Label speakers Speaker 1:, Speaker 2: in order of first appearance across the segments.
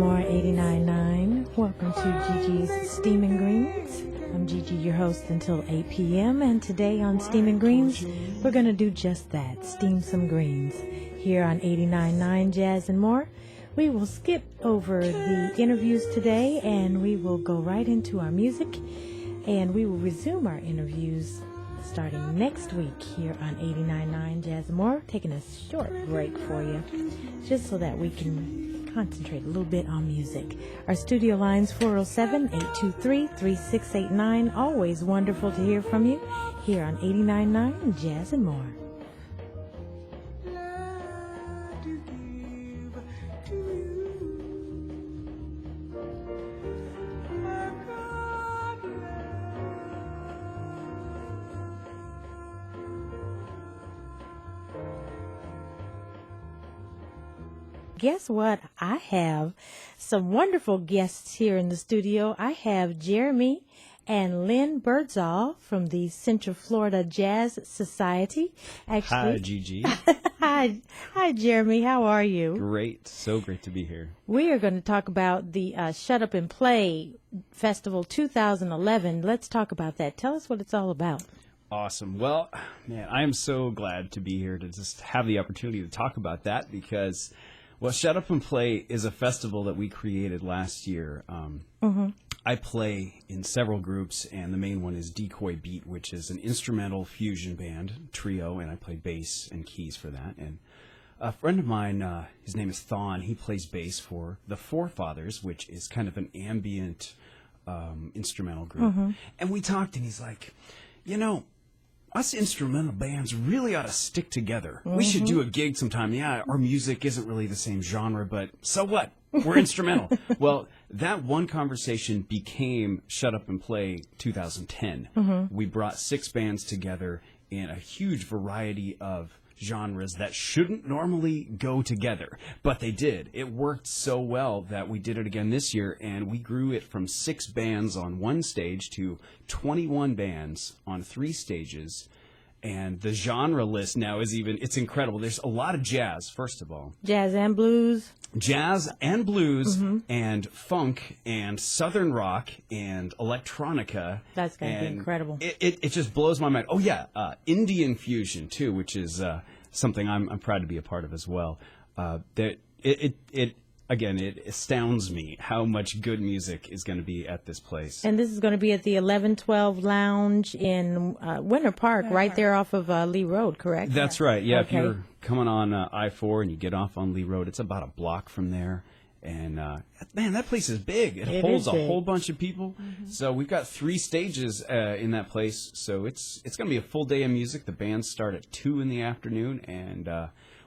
Speaker 1: more 89.9. Welcome to Gigi's Steamin Greens. I'm Gigi, your host until 8 p.m. And today on Steamin Greens, we're going to do just that, steam some greens. Here on 89.9 Jazz and More, we will skip over the interviews today and we will go right into our music. And we will resume our interviews starting next week here on 89.9 Jazz and More, taking a short break for you, just so that we can concentrate a little bit on music. Our studio line's 407-823-3689. Always wonderful to hear from you here on 89.9 Jazz and More. Guess what? I have some wonderful guests here in the studio. I have Jeremy and Lynn Birdsall from the Central Florida Jazz Society. Actually,
Speaker 2: hi, Gigi.
Speaker 1: Hi, Jeremy. How are you?
Speaker 2: Great. So great to be here.
Speaker 1: We are going to talk about the Shut Up and Play Festival 2011. Let's talk about that. Tell us what it's all about.
Speaker 2: Awesome. Well, man, I am so glad to be here to just have the opportunity to talk about that because, well, Shut Up and Play is a festival that we created last year. I play in several groups, and the main one is Decoy Beat, which is an instrumental fusion band trio, and I play bass and keys for that. And a friend of mine, his name is Thon, he plays bass for The Forefathers, which is kind of an ambient instrumental group. And we talked, and he's like, you know, us instrumental bands really ought to stick together. We should do a gig sometime. Yeah, our music isn't really the same genre, but so what? We're instrumental. Well, that one conversation became Shut Up and Play 2010. We brought 6 bands together in a huge variety of genres that shouldn't normally go together, but they did. It worked so well that we did it again this year, and we grew it from 6 bands on one stage to 21 bands on 3 stages. And the genre list now is it's incredible. There's a lot of jazz, first of all.
Speaker 1: Jazz and blues.
Speaker 2: Jazz and blues and funk and southern rock and electronica.
Speaker 1: That's going to be incredible.
Speaker 2: It just blows my mind. Oh, yeah, Indian fusion, too, which is something I'm proud to be a part of as well. Again, it astounds me how much good music is going to be at this place.
Speaker 1: And this is going to be at the 1112 Lounge in Winter Park, right there off of Lee Road, correct?
Speaker 2: That's right. Yeah,
Speaker 1: okay.
Speaker 2: If you're coming on I-4 and you get off on Lee Road, it's about a block from there. And, man, that place is big. It holds a whole bunch of people. So we've got 3 stages in that place. So it's going to be a full day of music. The bands start at 2 in the afternoon, and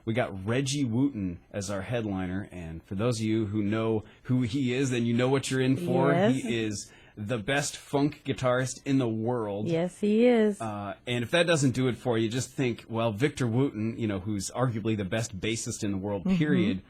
Speaker 2: we got Reggie Wooten as our headliner, and for those of you who know who he is, then you know what you're in for.
Speaker 1: Yes.
Speaker 2: He is the best funk guitarist in the world.
Speaker 1: Yes, he is.
Speaker 2: And if that doesn't do it for you, just think, well, Victor Wooten, who's arguably the best bassist in the world, period.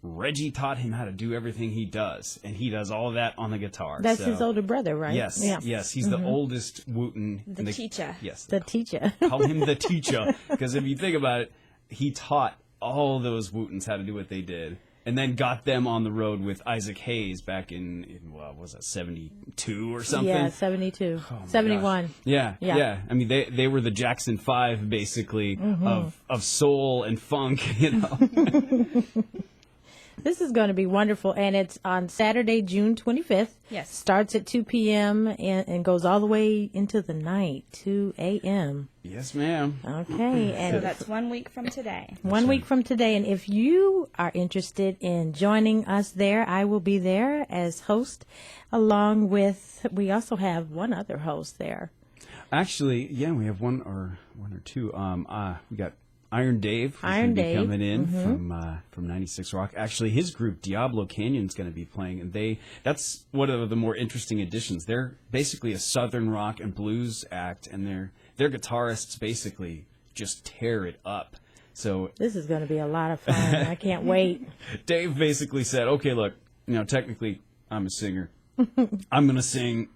Speaker 2: Reggie taught him how to do everything he does, and he does all of that on the guitar.
Speaker 1: That's his older brother, right?
Speaker 2: Yes, yes. He's the oldest Wooten.
Speaker 3: The teacher.
Speaker 2: Yes.
Speaker 1: The teacher.
Speaker 2: Call him the teacher, because if you think about it, he taught all those Wootens how to do what they did, and then got them on the road with Isaac Hayes back in what was that, 72 or something?
Speaker 1: Yeah, 72.
Speaker 2: Oh
Speaker 1: 71.
Speaker 2: Gosh. Yeah. I mean, they were the Jackson 5, basically, of soul and funk,
Speaker 1: This is going to be wonderful, and it's on Saturday, June 25th.
Speaker 3: Yes.
Speaker 1: Starts at 2 p.m. and goes all the way into the night, 2 a.m.
Speaker 2: Yes, ma'am.
Speaker 1: Okay. And
Speaker 3: so that's 1 week from today.
Speaker 1: One week from today, and if you are interested in joining us there, I will be there as host, along with, we also have one other host there.
Speaker 2: Actually, yeah, we have one or two. We got Iron Dave,
Speaker 1: Iron Dave
Speaker 2: coming in from 96 Rock. Actually, his group Diablo Canyon is going to be playing, and that's one of the more interesting additions. They're basically a southern rock and blues act, and their guitarists basically just tear it up. So
Speaker 1: this is going to be a lot of fun. I can't wait.
Speaker 2: Dave basically said, "Okay, look, technically I'm a singer. I'm going to sing,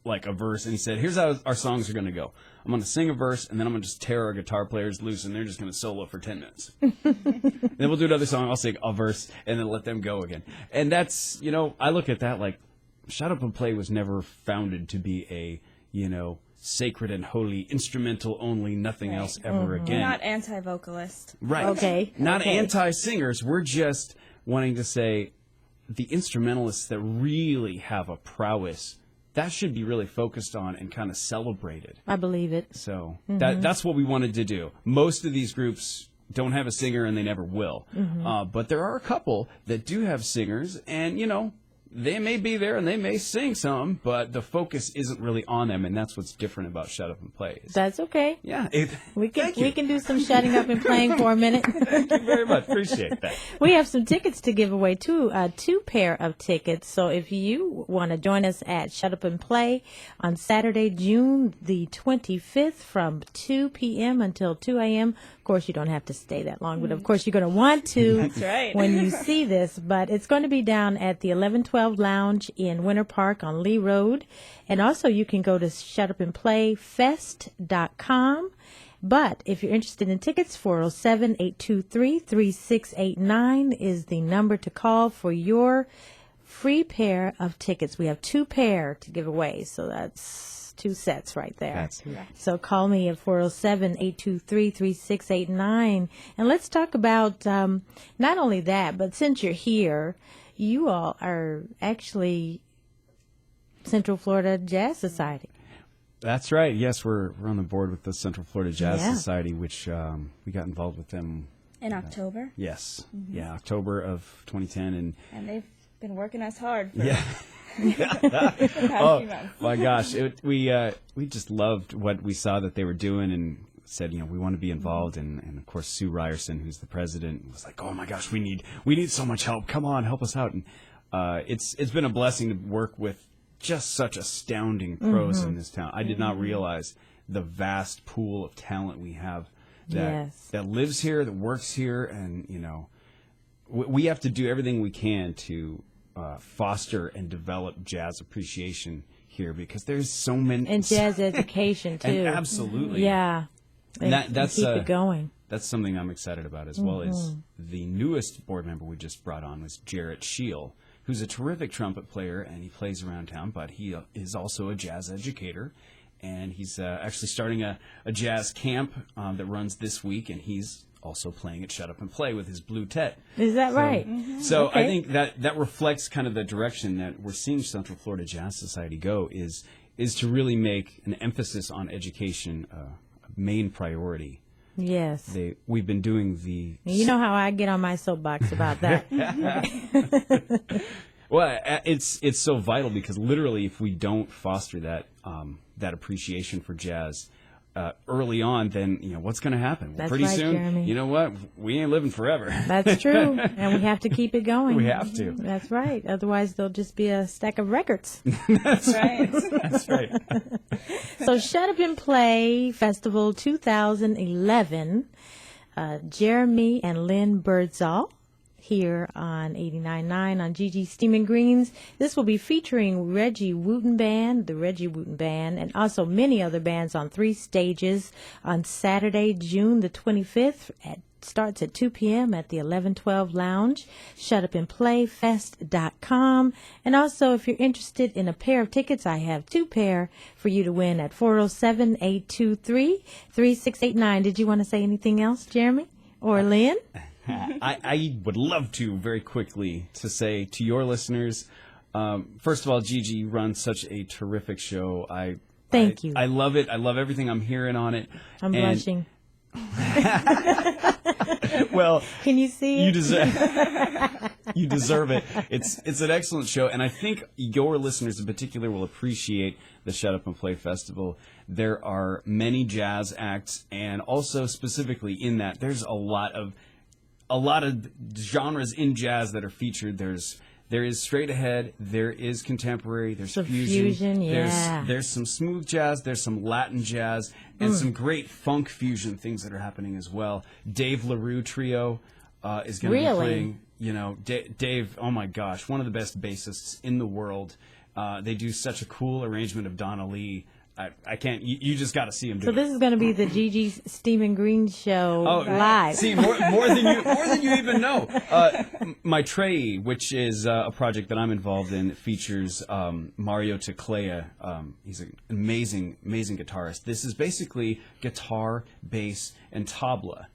Speaker 2: like a verse, and he said, here's how our songs are going to go. I'm going to sing a verse, and then I'm going to just tear our guitar players loose, and they're just going to solo for 10 minutes. Then we'll do another song. I'll sing a verse, and then let them go again. And that's, I look at that like, Shut Up and Play was never founded to be a, sacred and holy, instrumental only, nothing else ever again.
Speaker 3: We're not anti-vocalist.
Speaker 2: Right.
Speaker 1: Okay.
Speaker 2: Not
Speaker 1: okay.
Speaker 2: anti-singers. We're just wanting to say the instrumentalists that really have a prowess, that should be really focused on and kind of celebrated.
Speaker 1: I believe it.
Speaker 2: So that's what we wanted to do. Most of these groups don't have a singer, and they never will. But there are a couple that do have singers, and, they may be there and they may sing some, but the focus isn't really on them, and that's what's different about Shut Up and Play.
Speaker 1: That's okay.
Speaker 2: Yeah.
Speaker 1: We can do some shutting up and playing for a minute.
Speaker 2: Thank you very much. Appreciate that.
Speaker 1: We have some tickets to give away too, two pair of tickets. So if you want to join us at Shut Up and Play on Saturday, June the 25th from 2 p.m. until 2 a.m. Of course, you don't have to stay that long, but of course you're going to want to
Speaker 3: That's right.
Speaker 1: when you see this. But it's going to be down at the 1112 Lounge in Winter Park on Lee Road. And also you can go to shutupandplayfest.com. But if you're interested in tickets, 407-823-3689 is the number to call for your free pair of tickets. We have two pair to give away, so that's two sets right there.
Speaker 2: That's right.
Speaker 1: So call me at 407-823-3689. And let's talk about not only that, but since you're here, you all are actually Central Florida Jazz Society.
Speaker 2: That's right. Yes, we're on the board with the Central Florida Jazz
Speaker 1: Yeah.
Speaker 2: Society, which we got involved with them.
Speaker 3: In October.
Speaker 2: Yes. Yeah, October of 2010.
Speaker 3: And they've been working us hard for
Speaker 2: Yeah.
Speaker 3: the past few months.
Speaker 2: My gosh, we just loved what we saw that they were doing, and said, we want to be involved. And of course, Sue Ryerson, who's the president, was like, oh my gosh, we need so much help. Come on, help us out. And it's been a blessing to work with just such astounding pros in this town. I did not realize the vast pool of talent we have that lives here, that works here, and we have to do everything we can to foster and develop jazz appreciation here, because there's so many,
Speaker 1: And jazz education too.
Speaker 2: and absolutely,
Speaker 1: Yeah.
Speaker 2: And
Speaker 1: And
Speaker 2: that's
Speaker 1: keep it going.
Speaker 2: That's something I'm excited about, as well as the newest board member we just brought on was Jarrett Scheel, who's a terrific trumpet player, and he plays around town, but he is also a jazz educator, and he's actually starting a jazz camp that runs this week, and he's also playing at Shut Up and Play with his blue tet.
Speaker 1: Is that right?
Speaker 2: So
Speaker 1: Okay.
Speaker 2: I think that reflects kind of the direction that we're seeing Central Florida Jazz Society go, is to really make an emphasis on education a main priority.
Speaker 1: Yes.
Speaker 2: We've been doing the...
Speaker 1: You know how I get on my soapbox about that.
Speaker 2: Well, it's so vital, because literally if we don't foster that appreciation for jazz early on, then what's going to happen?
Speaker 1: That's
Speaker 2: Pretty
Speaker 1: right,
Speaker 2: soon,
Speaker 1: Jeremy.
Speaker 2: you know what? We ain't living forever.
Speaker 1: That's true. And we have to keep it going.
Speaker 2: We have to.
Speaker 1: That's right. Otherwise, there'll just be a stack of records.
Speaker 3: That's right.
Speaker 2: That's right.
Speaker 1: So Shut Up and Play Festival 2011, Jeremy and Lynn Birdsall here on 89.9 on GG Steamin Greens. This will be featuring Reggie Wooten Band, the Reggie Wooten Band, and also many other bands on 3 stages on Saturday, June the 25th. Starts at 2 p.m. at the 1112 Lounge, shutupandplayfest.com. And also, if you're interested in a pair of tickets, I have 2 pair for you to win at 407-823-3689. Did you want to say anything else, Jeremy or Lynn?
Speaker 2: I would love to, very quickly, to say to your listeners, first of all, Gigi runs such a terrific show.
Speaker 1: Thank you.
Speaker 2: I love it. I love everything I'm hearing on it.
Speaker 1: I'm blushing.
Speaker 2: Well,
Speaker 1: Can you see
Speaker 2: you
Speaker 1: it?
Speaker 2: deserve it. It's an excellent show, and I think your listeners in particular will appreciate the Shut Up and Play Festival. There are many jazz acts, and also specifically in that, there's a lot of genres in jazz that are featured. There is straight ahead, there is contemporary, there's
Speaker 1: So
Speaker 2: fusion,
Speaker 1: fusion, yeah.
Speaker 2: there's some smooth jazz, there's some Latin jazz, and some great funk fusion things that are happening as well. Dave LaRue Trio is going to be
Speaker 1: Really?
Speaker 2: playing. Dave, oh my gosh, one of the best bassists in the world. They do such a cool arrangement of Donna Lee. I can't. You just got to see him do
Speaker 1: So
Speaker 2: it.
Speaker 1: this is going to be the Gigi's Steamin Greens show live.
Speaker 2: See, more than you even know. My Trey, which is a project that I'm involved in, features Mario Teclea. He's an amazing guitarist. This is basically guitar, bass, and tabla,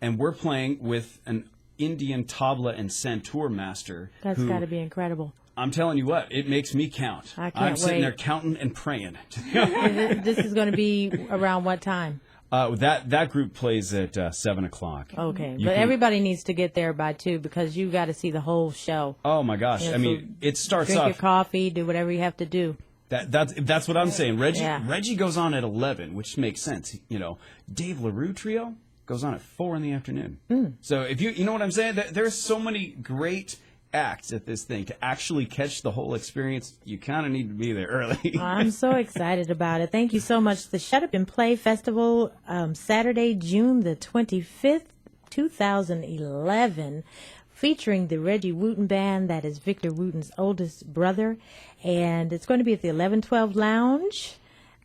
Speaker 2: and we're playing with an Indian tabla and santoor master.
Speaker 1: That's got to be incredible.
Speaker 2: I'm telling you what, it makes me count. I'm sitting there counting and praying.
Speaker 1: This is going to be around what time?
Speaker 2: That group plays at 7 o'clock.
Speaker 1: Okay, but everybody needs to get there by 2 because you got to see the whole show.
Speaker 2: Oh my gosh! I mean, it starts
Speaker 1: drink
Speaker 2: off.
Speaker 1: Drink your coffee, do whatever you have to do.
Speaker 2: That's what I'm saying. Reggie goes on at 11, which makes sense. You know, Dave LaRue Trio goes on at 4 in the afternoon. So if you know what I'm saying, there's so many great acts at this thing. To actually catch the whole experience, you kind of need to be there early.
Speaker 1: I'm so excited about it. Thank you so much. The Shut Up and Play Festival, Saturday, June the 25th, 2011, featuring the Reggie Wooten Band, that is Victor Wooten's oldest brother, and it's going to be at the 1112 Lounge.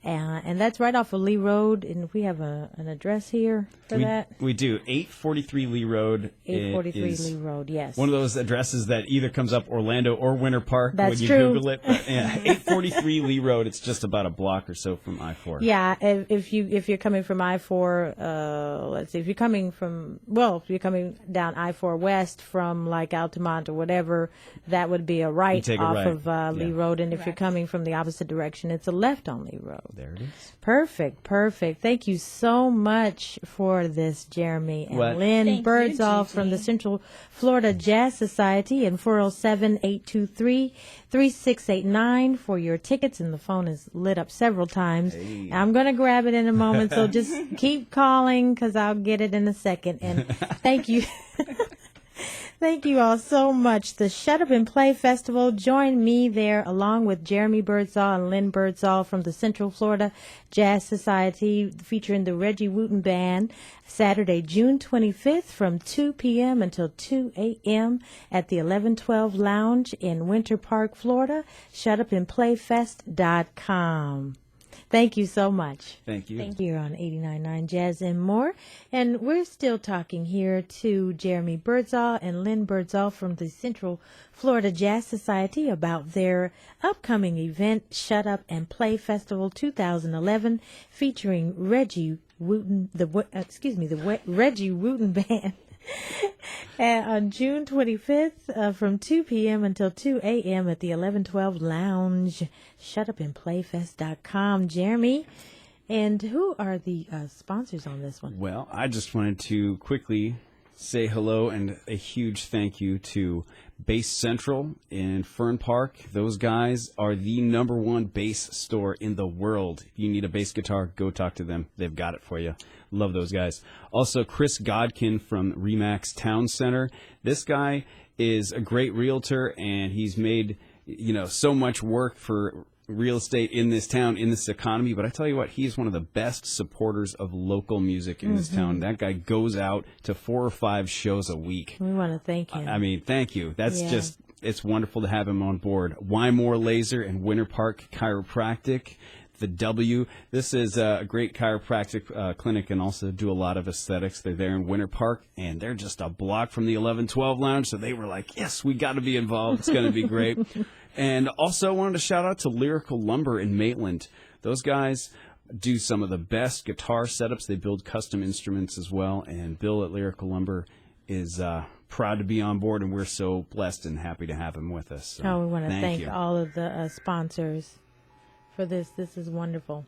Speaker 1: And that's right off of Lee Road, and we have an address here for that.
Speaker 2: We do. 843 Lee Road.
Speaker 1: 843 Lee Road, yes.
Speaker 2: One of those addresses that either comes up Orlando or Winter Park
Speaker 1: when
Speaker 2: you
Speaker 1: true.
Speaker 2: Google it. But, 843 Lee Road. It's just about a block or so from I-4.
Speaker 1: Yeah, if you're coming from I-4, let's see, if you're coming down I-4 West from like Altamont or whatever, that would be a right off of Lee Road. And if you're coming from the opposite direction, it's a left on Lee Road.
Speaker 2: There it is.
Speaker 1: Perfect. Thank you so much for this, Jeremy and Lynn Birdsall from the Central Florida Jazz Society, and 407-823-3689 for your tickets. And the phone is lit up several times.
Speaker 2: Hey.
Speaker 1: I'm going to grab it in a moment, so just keep calling because I'll get it in a second. And thank you. Thank you all so much. The Shut Up and Play Festival. Join me there along with Jeremy Birdsall and Lynn Birdsall from the Central Florida Jazz Society, featuring the Reggie Wooten Band, Saturday, June 25th from 2 p.m. until 2 a.m. at the 1112 Lounge in Winter Park, Florida. ShutUpAndPlayFest.com. Thank you so much.
Speaker 2: Thank you.
Speaker 1: Thank you. You're on 89.9 Jazz and More. And we're still talking here to Jeremy Birdsall and Lynn Birdsall from the Central Florida Jazz Society about their upcoming event, Shut Up and Play Festival 2011, featuring Reggie Wooten, the Reggie Wooten Band. On June 25th from 2 p.m. until 2 a.m. at the 1112 Lounge. ShutUpAndPlayFest.com. Jeremy, and who are the sponsors on this one?
Speaker 2: Well, I just wanted to quickly say hello and a huge thank you to Bass Central in Fern Park. Those guys are the #1 bass store in the world. If you need a bass guitar, go talk to them. They've got it for you. Love those guys. Also, Chris Godkin from Remax Town Center. This guy is a great realtor, and he's made so much work for real estate in this town, in this economy. But I tell you what, he's one of the best supporters of local music in this town. That guy goes out to 4 or 5 shows a week.
Speaker 1: We want to thank him.
Speaker 2: I mean, thank you. That's just, it's wonderful to have him on board. Wymore Laser and Winter Park Chiropractic. The W. This is a great chiropractic clinic, and also do a lot of aesthetics. They're there in Winter Park, and they're just a block from the 1112 Lounge, so they were like, yes, we got to be involved. It's going to be great. And also wanted to shout out to Lyrical Lumber in Maitland. Those guys do some of the best guitar setups. They build custom instruments as well, and Bill at Lyrical Lumber is proud to be on board, and we're so blessed and happy to have him with us. So
Speaker 1: we want to thank
Speaker 2: you.
Speaker 1: all of the sponsors for this. This is wonderful.